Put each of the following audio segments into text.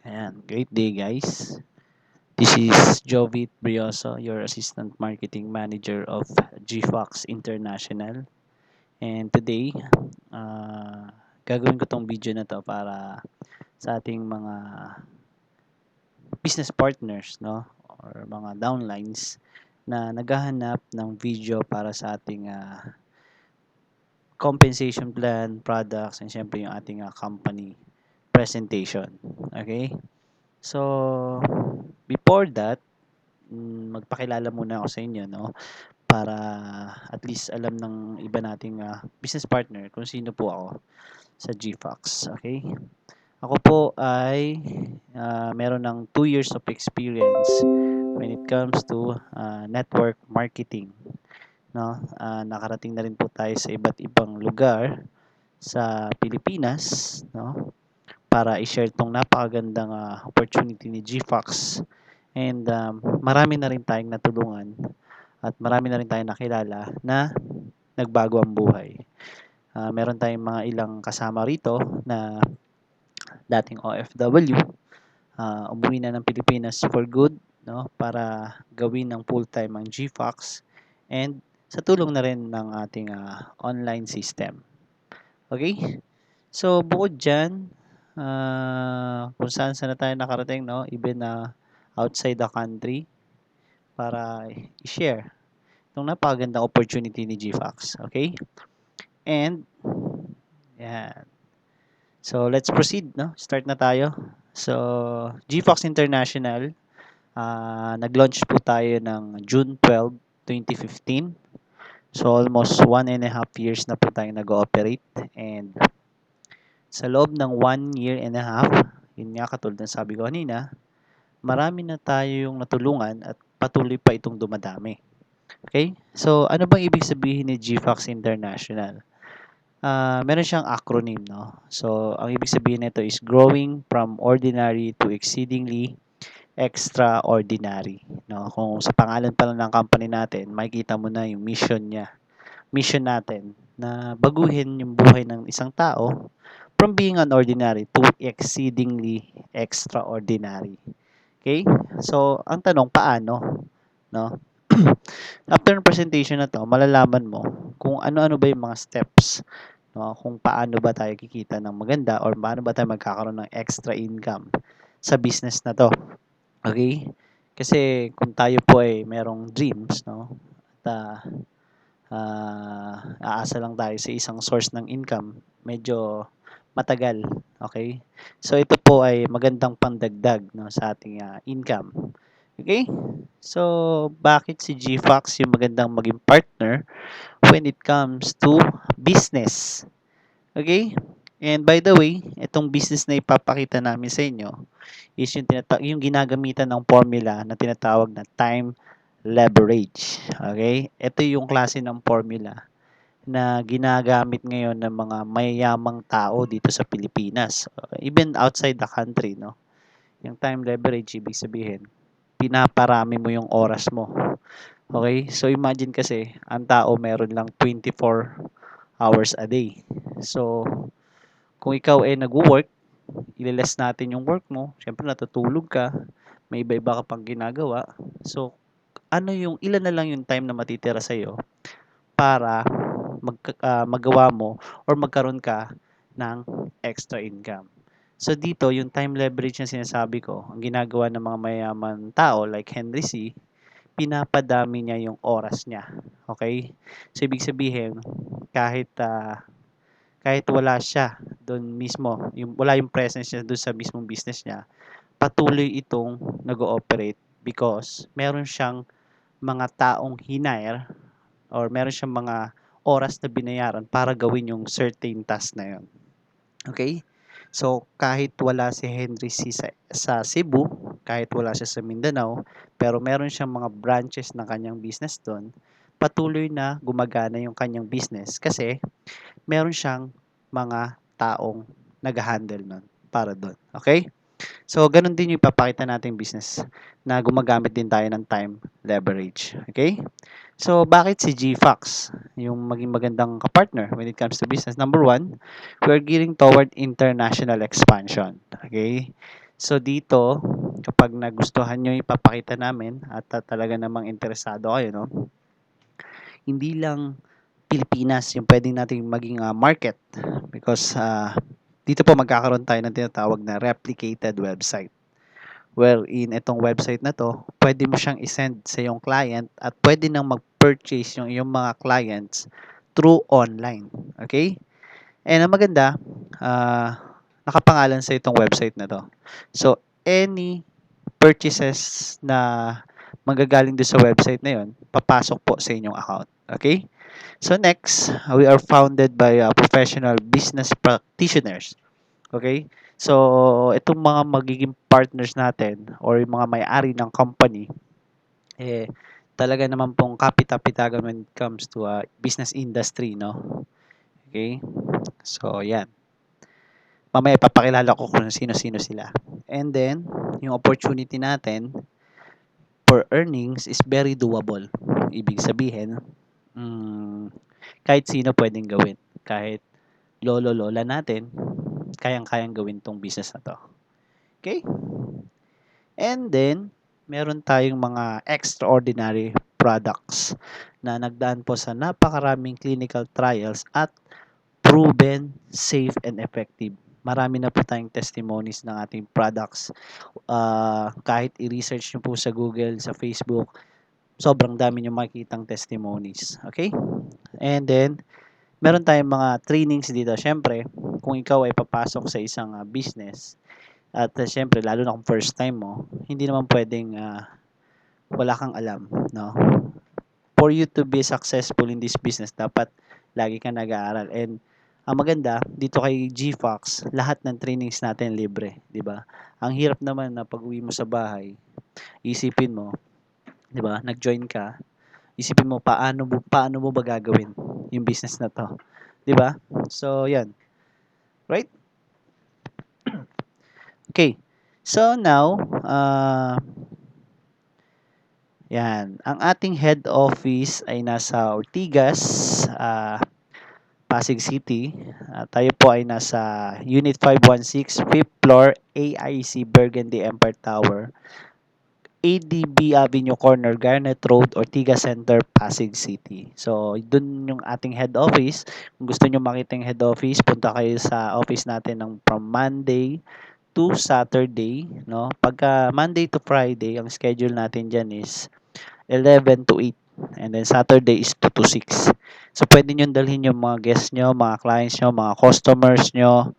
Ayan, great day guys. This is Jovit Brioso, your Assistant Marketing Manager of GFox International. And today, gagawin ko tong video na to para sa ating mga business partners, no? Or mga downlines na naghahanap ng video para sa ating compensation plan, products, and syempre yung ating company presentation. Okay? So, before that, magpakilala muna ako sa inyo, no? Para at least alam ng iba nating business partner kung sino po ako sa GFox. Okay? Ako po ay meron ng 2 years of experience when it comes to network marketing. No? Nakarating na rin po tayo sa iba't ibang lugar sa Pilipinas, no? Para i-share tong napakagandang opportunity ni GFox. And marami na rin tayong natulungan at marami na rin tayong nakilala na nagbago ang buhay. Meron tayong mga ilang kasama rito na dating OFW, umuwi na ng Pilipinas for good, no, para gawin ng full-time ang GFox and sa tulong na rin ng ating online system. Okay? So, bukod dyan, kung saan saan na tayo nakarating, no, even outside the country, para i-share itong napakagandang opportunity ni GFox. Okay? And, yan. So, let's proceed, no? Start na tayo. So, GFox International, nag-launch po tayo ng June 12, 2015. So, almost 1.5 years na po tayo nag-ooperate. And, sa loob ng 1 year and a half, yun nga katulad ng sabi ko kanina, marami na tayo yung natulungan at patuloy pa itong dumadami. Okay? So, ano bang ibig sabihin ni GFox International? Meron siyang acronym, no? So, ang ibig sabihin nito is growing from ordinary to exceedingly extraordinary, no? Kung sa pangalan pa lang ng company natin, makikita mo na yung mission niya. Mission natin na baguhin yung buhay ng isang tao from being an ordinary to exceedingly extraordinary. Okay? So, ang tanong, paano? No? After ng presentation na to, malalaman mo kung ano-ano ba yung mga steps, no? Kung paano ba tayo kikita ng maganda or paano ba tayo magkakaroon ng extra income sa business na to. Okay? Kasi kung tayo po ay merong dreams, no? At aasa lang tayo sa isang source ng income, medyo matagal. Okay? So ito po ay magandang pandagdag, no, sa ating income. Okay? So bakit si GFox yung magandang maging partner when it comes to business? Okay? And by the way, itong business na ipapakita namin sa inyo is yung ginagamitan ng formula na tinatawag na time leverage. Okay? Ito yung klase ng formula na ginagamit ngayon ng mga mayayamang tao dito sa Pilipinas. Even outside the country, no? Yung time leverage, ibig sabihin, pinaparami mo yung oras mo. Okay? So, imagine kasi, ang tao meron lang 24 hours a day. So, kung ikaw ay nag-work, ililess natin yung work mo. Siyempre, natutulog ka. May iba-iba ka pang ginagawa. So, ilan na lang yung time na matitira sa'yo para magawa mo or magkaroon ka ng extra income. So dito, yung time leverage na sinasabi ko, ang ginagawa ng mga mayaman tao like Henry C, pinapadami niya yung oras niya. Okay? So ibig sabihin, kahit kahit wala siya doon mismo, wala yung presence niya doon sa mismong business niya, patuloy itong nag-ooperate because meron siyang mga taong hinire or meron siyang mga oras na binayaran para gawin yung certain task na yun. Okay? So, kahit wala si Henry C. sa Cebu, kahit wala siya sa Mindanao, pero meron siyang mga branches ng kanyang business doon, patuloy na gumagana yung kanyang business kasi meron siyang mga taong nag-handle nun para doon. Okay? So, ganun din yung ipapakita nating business na gumagamit din tayo ng time leverage. Okay? So, bakit si GFox yung maging magandang kapartner when it comes to business? Number one, we're gearing toward international expansion. Okay? So dito, kapag nagustuhan nyo ipapakita namin at talaga namang interesado kayo, no? Hindi lang Pilipinas yung pwedeng nating maging market because dito po magkakaroon tayo ng tinatawag na replicated website. Wherein itong website na to, pwede mo siyang isend sa iyong client at pwede nang mag-purchase yung iyong mga clients through online. Okay? And ang maganda, nakapangalan sa itong website na to. So, any purchases na manggagaling doon sa website na yon, papasok po sa inyong account. Okay? So next, we are founded by professional business practitioners. Okay? So, itong mga magiging partners natin or yung mga may-ari ng company, talaga naman pong kapita-pitagan when it comes to business industry, no? Okay? So, yan. Mamaya ipapakilala ko kung sino-sino sila. And then, yung opportunity natin for earnings is very doable. Ibig sabihin, kahit sino pwedeng gawin. Kahit lolo-lola natin, kayang-kayang gawin tong business na to. Okay? And then, meron tayong mga extraordinary products na nagdaan po sa napakaraming clinical trials at proven safe and effective. Marami na po tayong testimonies ng ating products. Kahit i-research nyo po sa Google, sa Facebook, sobrang dami nyo makikitang testimonies. Okay? And then, meron tayong mga trainings dito. Siyempre, kung ikaw ay papasok sa isang business, at siyempre, lalo na kung first time mo, hindi naman pwedeng wala kang alam, no? For you to be successful in this business, dapat lagi kang nag-aaral. And ang maganda, dito kay GFox, lahat ng trainings natin libre, di ba? Ang hirap naman na pag-uwi mo sa bahay, isipin mo, di ba? Nag-join ka, isipin mo paano mo ba gagawin yung business na to, di ba? So, yan. Right? Okay. So now, yan. Ang ating head office ay nasa Ortigas, Pasig City. Tayo po ay nasa Unit 516, 5th floor, AIC Burgundy Empire Tower, ADB Avenue Corner, Garnet Road, Ortigas Center, Pasig City. So, dun yung ating head office. Kung gusto nyo makita yung head office, punta kayo sa office natin ng from Monday to Saturday, no? Pagka Monday to Friday, ang schedule natin diyan is 11 to 8. And then Saturday is 2 to 6. So, pwede nyo dalhin yung mga guests nyo, mga clients nyo, mga customers nyo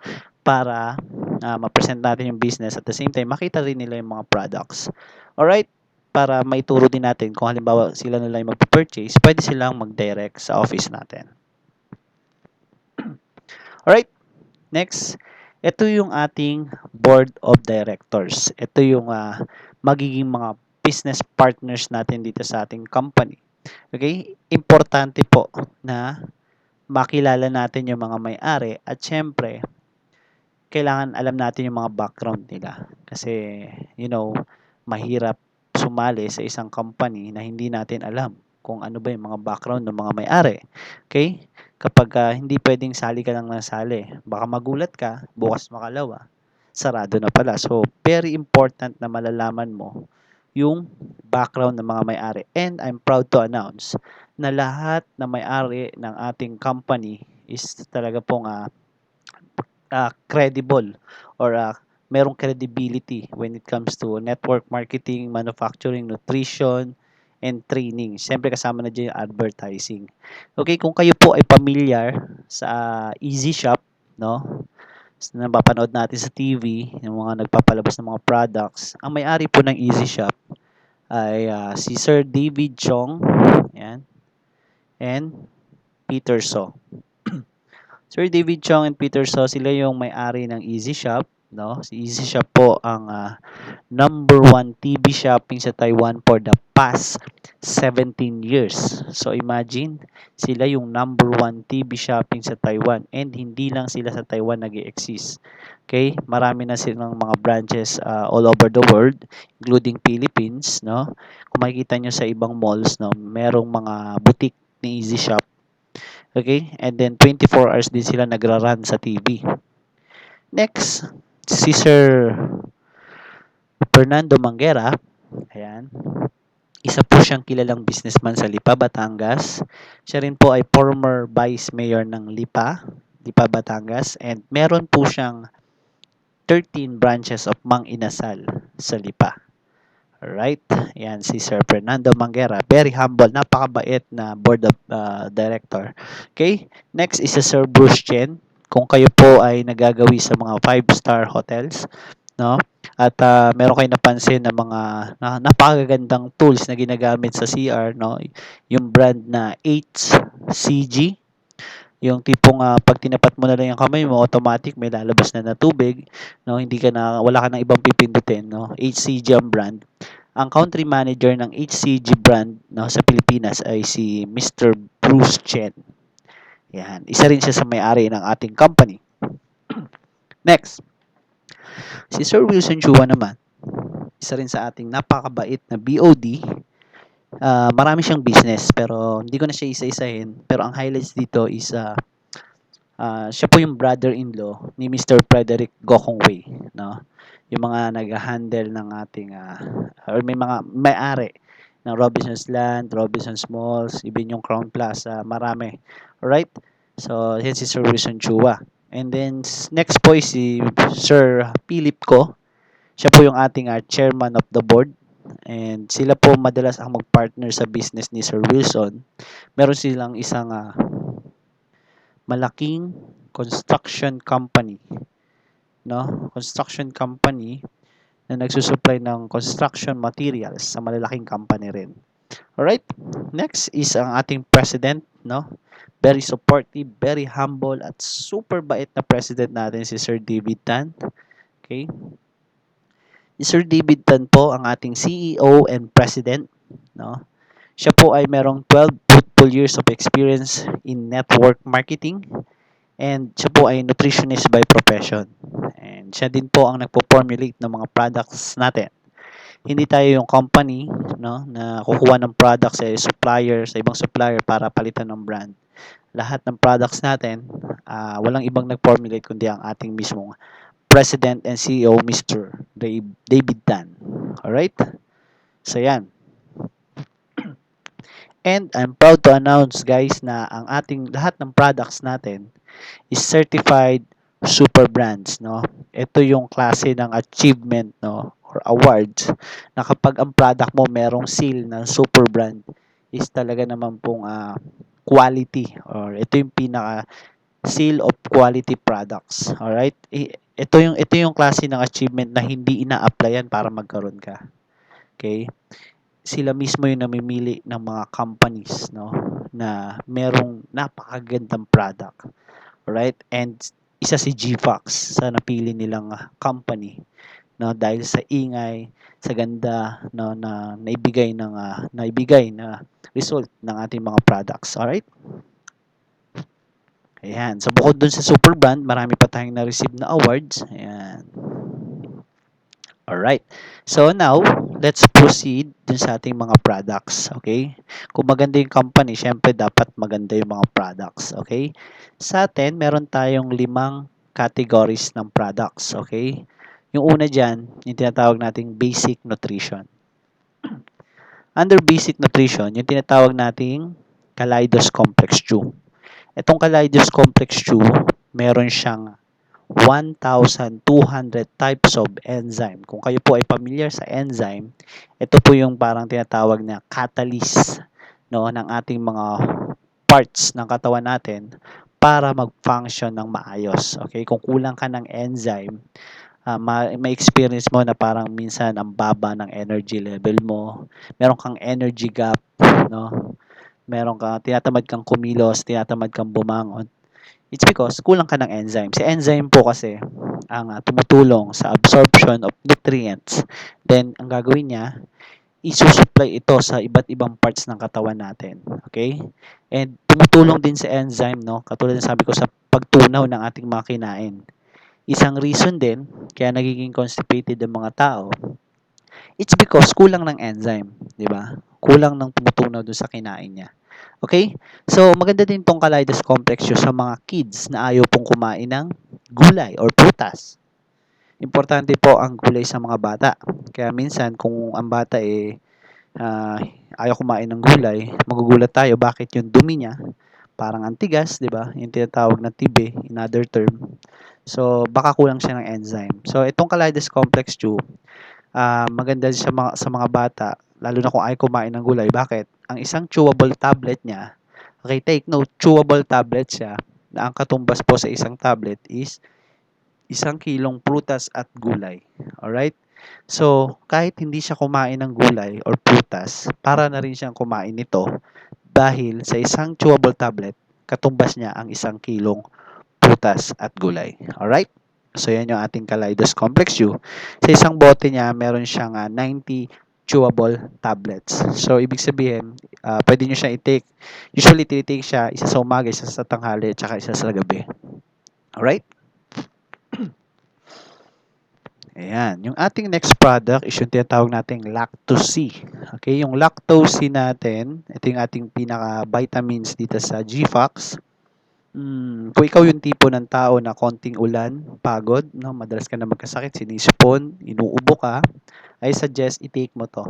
para ma-present natin yung business. At the same time, makita rin nila yung mga products. Alright? Para maituro din natin kung halimbawa sila nila yung mag-purchase, pwede silang mag-direct sa office natin. Alright? Next, ito yung ating board of directors. Ito yung magiging mga business partners natin dito sa ating company. Okay? Importante po na makilala natin yung mga may-ari at syempre, kailangan alam natin yung mga background nila. Kasi, mahirap sumali sa isang company na hindi natin alam kung ano ba yung mga background ng mga may-ari. Okay? Kapag hindi pwedeng sali ka lang ng sali, baka magulat ka, bukas makalawa, sarado na pala. So, very important na malalaman mo yung background ng mga may-ari. And I'm proud to announce na lahat na may-ari ng ating company is talaga pong credible or merong credibility when it comes to network marketing, manufacturing, nutrition, and training. Siyempre kasama na dyan yung advertising. Okay, kung kayo po ay familiar sa Easy Shop, no? Na napapanood natin sa TV, yung mga nagpapalabas ng mga products, ang may-ari po ng Easy Shop ay si Sir David Chong, yan, and Peter So. Sir David Chong and Peter So, sila yung may-ari ng Easy Shop, no? Si Easy Shop po ang number one TV shopping sa Taiwan for the past 17 years. So imagine, sila yung number one TV shopping sa Taiwan and hindi lang sila sa Taiwan nag-exist. Okay? Marami na silang mga branches all over the world, including Philippines, no? Kung makikita nyo sa ibang malls, no, merong mga boutique ni Easy Shop. Okay? And then 24 hours din sila nagra-run sa TV. Next, si Sir Fernando Manguera, ayan, isa po siyang kilalang businessman sa Lipa, Batangas. Siya rin po ay former vice mayor ng Lipa, Batangas, and meron po siyang 13 branches of Mang Inasal sa Lipa. Alright, yan si Sir Fernando Manguera, very humble, napakabait na board of director. Okay, next is si Sir Bruce Chen. Kung kayo po ay nagagawi sa mga 5-star hotels, no? At meron kayo napansin na mga napakagandang tools na ginagamit sa CR, no? Yung brand na HCG, yung tipong pag tinapat mo na lang yung kamay mo, automatic may lalabas na tubig, no? Hindi ka na wala ka nang ibang pipindutin, no? HCG ang brand. Ang country manager ng HCG brand, no, sa Pilipinas ay si Mr. Bruce Chen. Yan, isa rin siya sa may-ari ng ating company. Next, si Sir Wilson Chua naman, isa rin sa ating napakabait na BOD. Marami siyang business pero hindi ko na siya isa-isahin. Pero ang highlights dito is siya po yung brother-in-law ni Mr. Frederick Gokong Wei, no? Yung mga nag-handle ng ating or may mga may-ari ng Robinson's Land, Robinson's Malls, even yung Crown Plaza, marami. Alright? So, yan si Sir Wilson Chua. And then, next po is si Sir Philip Ko. Siya po yung ating chairman of the board. And sila po madalas ang mag-partner sa business ni Sir Wilson. Meron silang isang malaking construction company, no? Construction company na nagsusupply ng construction materials sa malalaking company rin. Alright? Next is ang ating president, no? Very supportive, very humble, at super bait na president natin si Sir David Tan. Okay? Si Sir David Tan po ang ating CEO and president, no? Siya po ay merong 12 fruitful years of experience in network marketing, and siya po ay nutritionist by profession. And siya din po ang nagpo-formulate ng mga products natin. Hindi tayo yung company, no, na kukuha ng products sa supplier, sa ibang supplier para palitan ng brand. Lahat ng products natin, walang ibang nag-formulate kundi ang ating mismong President and CEO, Mr. David Tan. Alright? So yan. And I'm proud to announce guys na ang ating lahat ng products natin is certified super brands, no? Ito yung klase ng achievement, no, or awards na kapag ang product mo merong seal ng super brand is talaga naman pong quality, or ito yung pinaka seal of quality products. All right? Ito yung klase ng achievement na hindi ina-applyan para magkaroon ka. Okay? Sila mismo yung namimili ng mga companies, no, na merong napakagandang product. Right? And isa si GFox sa napili nilang company, no, dahil sa ingay, sa ganda, no, na naibigay na result ng ating mga products. All right? Ayan. So bukod dun sa super brand, marami pa tayong na-receive na awards. Ayan. Alright. So now, let's proceed dun sa ating mga products. Okay? Kung maganda yung company, syempre dapat maganda yung mga products. Okay? Sa atin, meron tayong 5 categories ng products. Okay? Yung una dyan, yung tinatawag nating basic nutrition. Under basic nutrition, yung tinatawag nating Kaleidos Complex Chew. Itong Kaleidos Complex Chew, meron siyang 1,200 types of enzyme. Kung kayo po ay familiar sa enzyme, ito po yung parang tinatawag na catalyst, no, ng ating mga parts ng katawan natin para mag-function ng maayos. Okay? Kung kulang ka ng enzyme, may experience mo na parang minsan ang baba ng energy level mo, meron kang energy gap, no? Meron kang tinatamad kang kumilos, tinatamad kang bumangon. It's because kulang ka ng enzyme. Si enzyme po kasi ang tumutulong sa absorption of nutrients. Then, ang gagawin niya, isusupply ito sa iba't ibang parts ng katawan natin. Okay? And tumutulong din sa enzyme, no? Katulad ng sabi ko sa pagtunaw ng ating mga kinain. Isang reason din kaya nagiging constipated ang mga tao, it's because kulang ng enzyme, 'di ba? Kulang ng tumutunaw dun sa kinain niya. Okay? So, maganda din tong Kaleidos Complex sa mga kids na ayaw pong kumain ng gulay or prutas. Importante po ang gulay sa mga bata. Kaya minsan kung ang bata ah, ayaw kumain ng gulay, magugulat tayo bakit yung dumi niya parang antigas, 'di ba? Yung tinatawag na TB in other term. So baka kulang siya ng enzyme. So itong Calides Complex Chew, maganda sa mga bata lalo na kung ayaw kumain ng gulay. Bakit? Ang isang chewable tablet niya, okay, take note, chewable tablet siya na ang katumbas po sa isang tablet is 1 kilong prutas at gulay. Alright? So, kahit hindi siya kumain ng gulay or prutas, para na rin siyang kumain nito dahil sa isang chewable tablet, katumbas niya ang 1 kilong prutas at gulay. Alright? So, yan yung ating Kaleidos Complex U. Sa isang bote niya, meron siyang 90 chewable tablets. So, ibig sabihin, pwede nyo siya i-take. Usually, tinitake siya isa sa umaga, isa sa tanghali, at saka isa sa gabi. Alright? Ayan. Yung ating next product is yung tinatawag nating Lacto-C. Okay, yung Lacto-C natin, ito yung ating pinaka-vitamins dito sa GFAX. Kung ikaw yung tipo ng tao na konting ulan, pagod, no, madalas ka na magkasakit, sinisipon, inuubo ka, I suggest i-take mo to.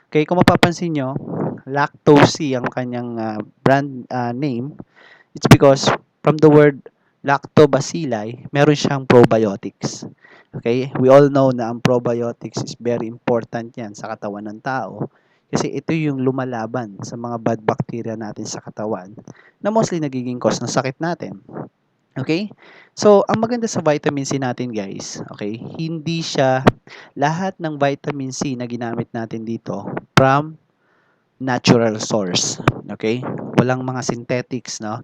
Okay, kung mapapansin nyo, Lacto-C ang kanyang brand name. It's because from the word lactobacilli, meron siyang probiotics. Okay? We all know na ang probiotics is very important yan sa katawan ng tao. Kasi ito yung lumalaban sa mga bad bacteria natin sa katawan na mostly nagiging cause ng sakit natin. Okay? So, ang maganda sa vitamin C natin guys, okay, hindi siya lahat ng vitamin C na ginamit natin dito from natural source. Okay? Walang mga synthetics, no?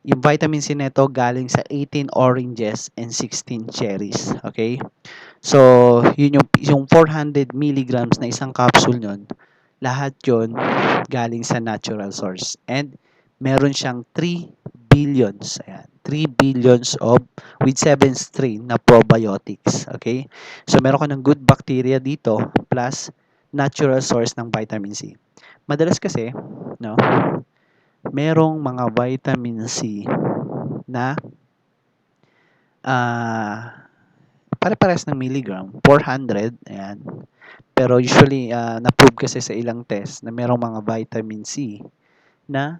Yung vitamin C nito galing sa 18 oranges and 16 cherries. Okay? So, yun yung 400 milligrams na isang capsule nun, lahat yun galing sa natural source. And meron siyang 3 billions, ayan, 3 billions of with 7 strain na probiotics. Okay? So, meron ka ng good bacteria dito plus natural source ng vitamin C. Madalas kasi, no, merong mga vitamin C na pare-pares ng milligram, 400, ayan. Pero usually, na-prove kasi sa ilang test na merong mga vitamin C na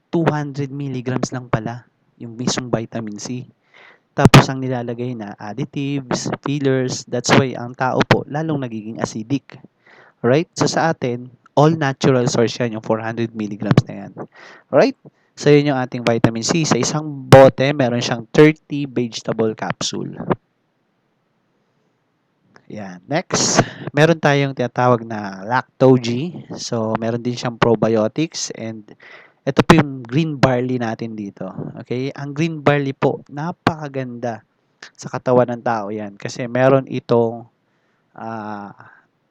200 milligrams lang pala yung mismong vitamin C. Tapos ang nilalagay na additives, fillers, that's why ang tao po lalong nagiging acidic. Right? So sa atin, all natural source yan, yung 400 milligrams na yan. Right? So yun yung ating vitamin C. Sa isang bote, meron siyang 30 vegetable capsule. Yan. Next, meron tayong tinatawag na Lacto-G. So, meron din siyang probiotics and ito po yung green barley natin dito. Okay? Ang green barley po, napakaganda sa katawan ng tao yan kasi meron itong uh,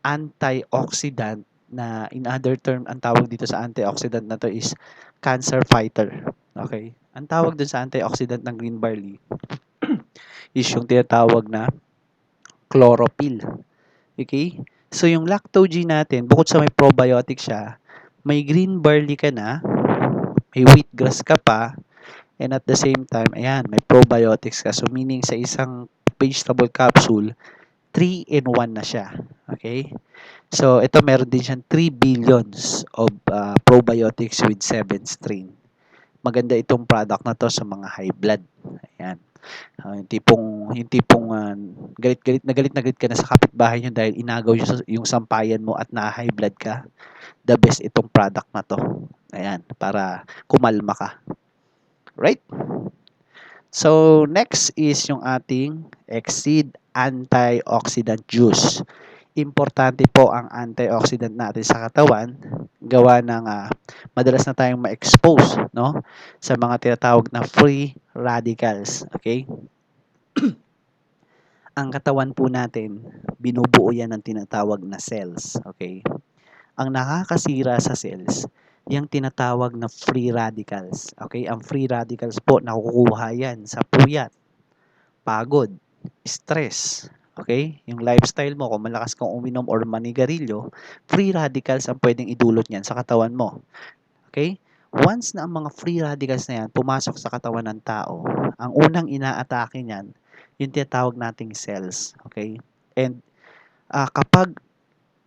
antioxidant na in other term, ang tawag dito sa antioxidant na to is cancer fighter. Okay? Ang tawag dun sa antioxidant ng green barley is yung tinatawag na chlorophyll. Okay? So, yung Lacto-G natin, bukod sa may probiotic siya, may green barley ka na, may wheatgrass ka pa, and at the same time, ayan, may probiotics ka. So, meaning sa isang vegetable capsule, 3 in 1 na siya. Okay? So, ito meron din siyang 3 billions of probiotics with 7 strain. Maganda itong product na to sa mga high blood. Ayan. Yung tipong galit na galit ka na sa kapitbahay nyo dahil inagaw yung sampayan mo at na-high blood ka. The best itong product na to. Ayan, para kumalma ka. Right? So, next is yung ating Exceed Antioxidant Juice. Importante po ang antioxidant natin sa katawan gawa ng madalas na tayong ma-expose, no, sa mga tinatawag na free radicals. Okay? Ang katawan po natin, binubuo yan ng tinatawag na cells. Okay? Ang nakakasira sa cells, yung tinatawag na free radicals. Okay? Ang free radicals po, nakukuha yan sa puyat, pagod, stress. Okay? Yung lifestyle mo, kung malakas kang uminom or manigarilyo, free radicals ang pwedeng idulot niyan sa katawan mo. Okay? Once na ang mga free radicals na yan pumasok sa katawan ng tao, ang unang inaatake niyan yung tinatawag nating cells, okay? And kapag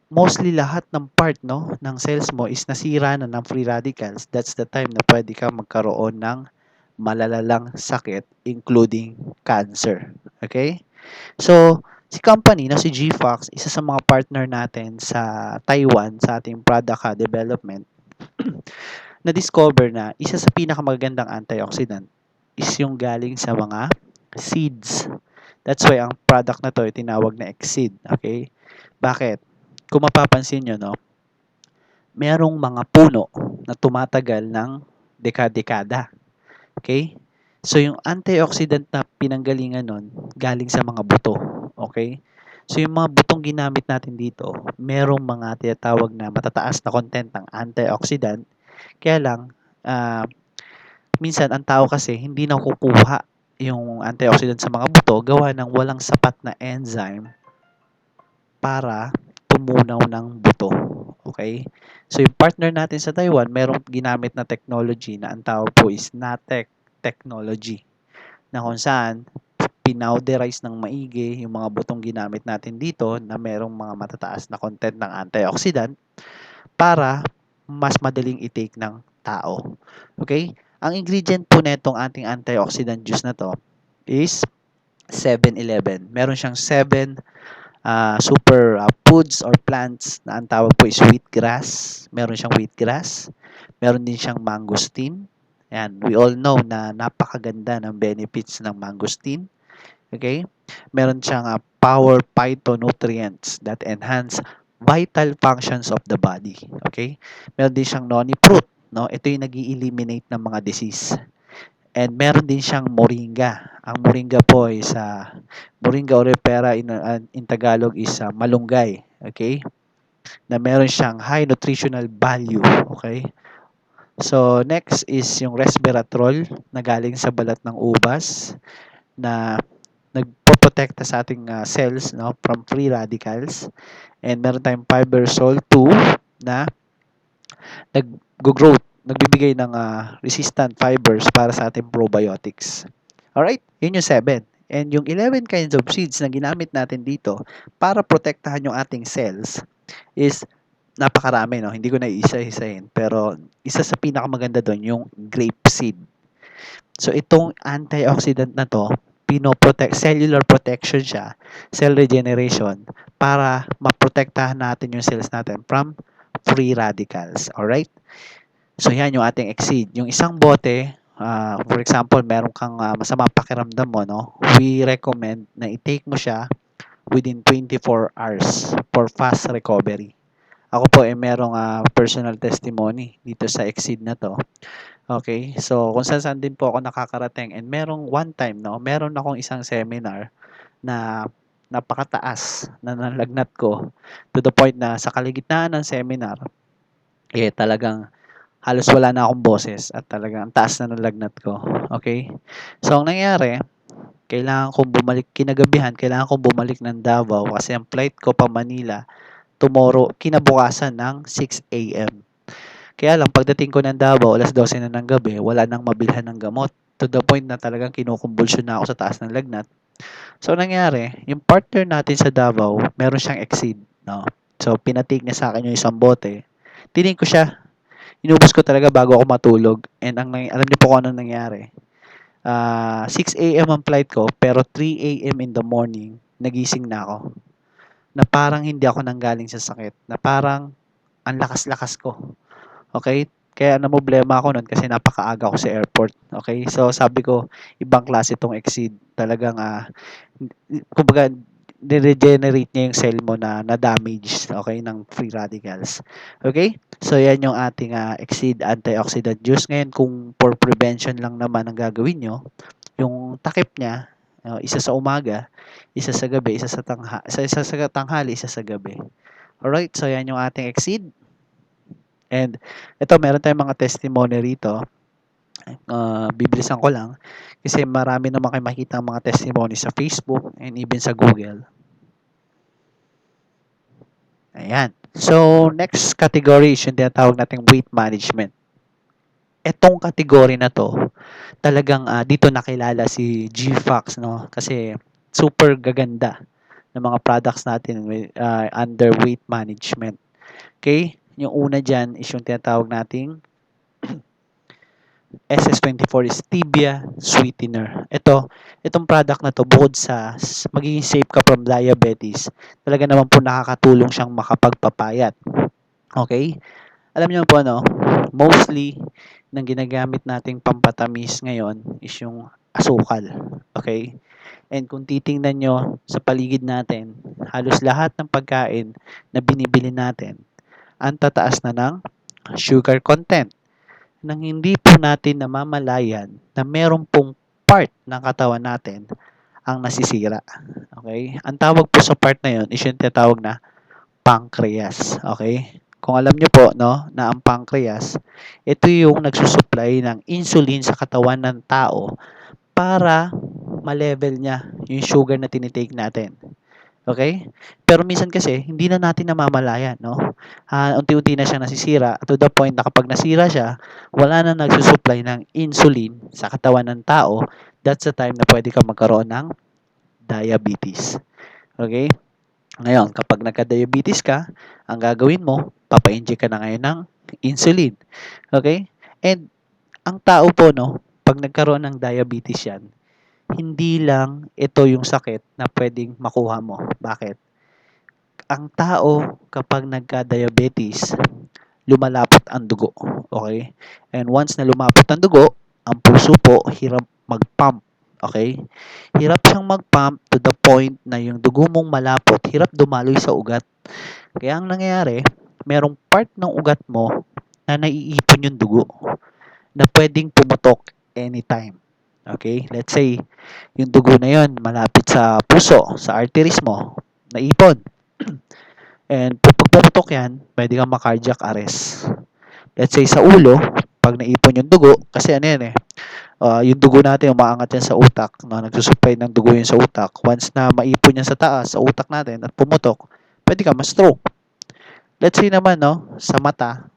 mostly lahat ng part no ng cells mo is nasira na ng free radicals, that's the time na pwede kang magkaroon ng malalalang sakit including cancer. Okay? So, si company na si GFox, isa sa mga partner natin sa Taiwan sa ating product development, na-discover na isa sa pinakamagandang antioxidant is yung galing sa mga seeds. That's why ang product na to ay tinawag na Exceed. Okay? Bakit? Kung mapapansin nyo, no, merong mga puno na tumatagal ng dekada-dekada. Okay? So, yung antioxidant na pinanggalingan nun, galing sa mga buto. Okay? So, yung mga butong ginamit natin dito, merong mga tinatawag na matataas na content ng antioxidant. Kaya lang, minsan ang tao kasi hindi nakukuha yung antioxidant sa mga buto gawa ng walang sapat na enzyme para tumunaw ng buto. Okay? So, yung partner natin sa Taiwan, merong ginamit na technology na ang tawag po is NATEC technology, na kung saan pinowderize ng maigi yung mga butong ginamit natin dito na merong mga matataas na content ng antioxidant para mas madaling i-take ng tao. Okay? Ang ingredient po netong ating antioxidant juice na to is 7-Eleven. Meron siyang 7 super foods or plants na ang tawag po is wheatgrass. Meron siyang wheatgrass. Meron din siyang mangosteen. Ayan, we all know na napakaganda ng benefits ng mangosteen. Okay? Meron siyang power phytonutrients that enhance vital functions of the body. Okay? Meron din siyang noni fruit, no? Ito yung nag-eliminate ng mga disease. And meron din siyang moringa. Ang moringa po is moringa orifera in Tagalog is malunggay. Okay? Na meron siyang high nutritional value. Okay? So, next is yung resveratrol na galing sa balat ng ubas na nagpoprotekta sa ating cells no from free radicals. And meron tayong fibersol 2 na nag-growth, nagbibigay ng resistant fibers para sa ating probiotics. Alright, yun yung 7. And yung 11 kinds of seeds na ginamit natin dito para protektahan yung ating cells is napakarami, no? Hindi ko na isa-isahin. Pero isa sa pinakamaganda doon, yung grape seed. So, itong antioxidant na to, cellular protection siya, cell regeneration, para maprotektahan natin yung cells natin from free radicals. Alright? So, yan yung ating Exceed. Yung isang bote, for example, meron kang masama pakiramdam mo, no? We recommend na i-take mo siya within 24 hours for fast recovery. Ako po merong personal testimony dito sa Exceed na to. Okay? So, kung saan din po ako nakakarating and merong one time, no? Meron akong isang seminar na napakataas na nalagnat ko to the point na sa kaligitnaan ng seminar, talagang halos wala na akong boses at talagang ang taas na ng lagnat ko. Okay? So, ang nangyari, kailangan kong bumalik kinagabihan, kailangan kong bumalik ng Davao kasi ang flight ko pa Manila tomorrow, kinabukasan ng 6 a.m. Kaya lang, pagdating ko ng Davao, alas 12 na ng gabi, wala nang mabilhan ng gamot. To the point na talagang kinukumbulsyon na ako sa taas ng lagnat. So, nangyari, yung partner natin sa Davao, meron siyang Exceed. No? So, pinatik niya sa akin yung isang bote. Tinig ko siya. Inubos ko talaga bago ako matulog. And alam niyo po kung anong nangyari. 6 a.m. ang flight ko, pero 3 a.m. in the morning, nagising na ako. Na parang hindi ako nanggaling sa sakit. Na parang ang lakas-lakas ko. Okay? Kaya namomblema ako nun kasi napakaaga ko sa airport. Okay? So, sabi ko, ibang klase itong Exceed. Talagang, kumbaga, regenerate niya yung cell mo na na-damage, okay, ng free radicals. Okay? So, yan yung ating Exceed antioxidant juice. Ngayon, kung for prevention lang naman ang gagawin nyo, yung takip niya, isa sa umaga, isa sa gabi, isa sa tanghali, isa sa gabi. Alright? So, yan yung ating Exceed. And ito, meron tayong mga testimony rito. Bibilisan ko lang kasi marami naman kayo makikita mga testimony sa Facebook and even sa Google. Ayan. So, next category is yung tinatawag nating weight management. Etong category na to, talagang dito nakilala si GFox, no? Kasi super gaganda ng mga products natin under weight management. Okay? Yung una dyan is yung tinatawag nating SS24 Stevia Sweetener. Itong product na to, bukod sa magiging safe ka from diabetes, talaga naman po nakakatulong siyang makapagpapayat. Okay? Alam niyo po ano, mostly ng ginagamit nating pampatamis ngayon is yung asukal. Okay? And kung titingnan nyo sa paligid natin, halos lahat ng pagkain na binibili natin, ang tataas na ng sugar content nang hindi po natin namamalayan na meron pong part ng katawan natin ang nasisira. Okay? Ang tawag po sa part na yon is yung tinatawag na pancreas. Okay? Kung alam nyo po no, na ang pancreas, ito yung nagsusupply ng insulin sa katawan ng tao para ma-level niya yung sugar na tinitake natin. Okay? Pero minsan kasi, hindi na natin namamalayan, no? Unti-unti na siyang nasisira to the point na kapag nasira siya, wala na nagsusupply ng insulin sa katawan ng tao. That's the time na pwede ka magkaroon ng diabetes. Okay? Ngayon, kapag nagka-diabetes ka, ang gagawin mo, papa-inject ka na ngayon ng insulin. Okay? And ang tao po, no, pag nagkaroon ng diabetes yan, hindi lang ito yung sakit na pwedeng makuha mo. Bakit? Ang tao kapag nagka-diabetes, lumalapot ang dugo. Okay? And once na lumapot ang dugo, ang puso po hirap mag-pump. Okay? Hirap siyang mag-pump to the point na yung dugo mong malapot, hirap dumaloy sa ugat. Kaya ang nangyayari, merong part ng ugat mo na naiipon yung dugo na pwedeng pumutok anytime. Okay? Let's say, yung dugo na yon malapit sa puso, sa arteries mo, naipon. And pag pumutok yan, pwede kang ma-cardiac arrest. Let's say sa ulo, pag naipon yung dugo, kasi ano yan yung dugo natin umaangat yan sa utak, no? Nagsusupply ng dugo yun sa utak. Once na maipon yan sa taas, sa utak natin, at pumutok, pwede ka ma-stroke. Let's say naman, no, sa mata,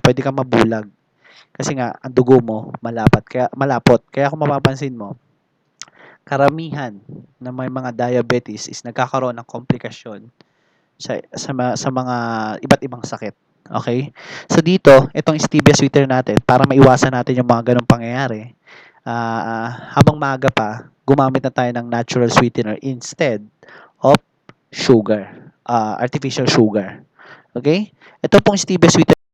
pwede ka mabulag. Kasi nga, ang dugo mo malapot. Kaya kung mapapansin mo, karamihan na may mga diabetes is nagkakaroon ng komplikasyon sa mga iba't ibang sakit. Okay? So dito, itong stevia sweetener natin, para maiwasan natin yung mga ganong pangyayari, habang maaga pa, gumamit na tayo ng natural sweetener instead of sugar, artificial sugar. Okay? Ito pong stevia sweetener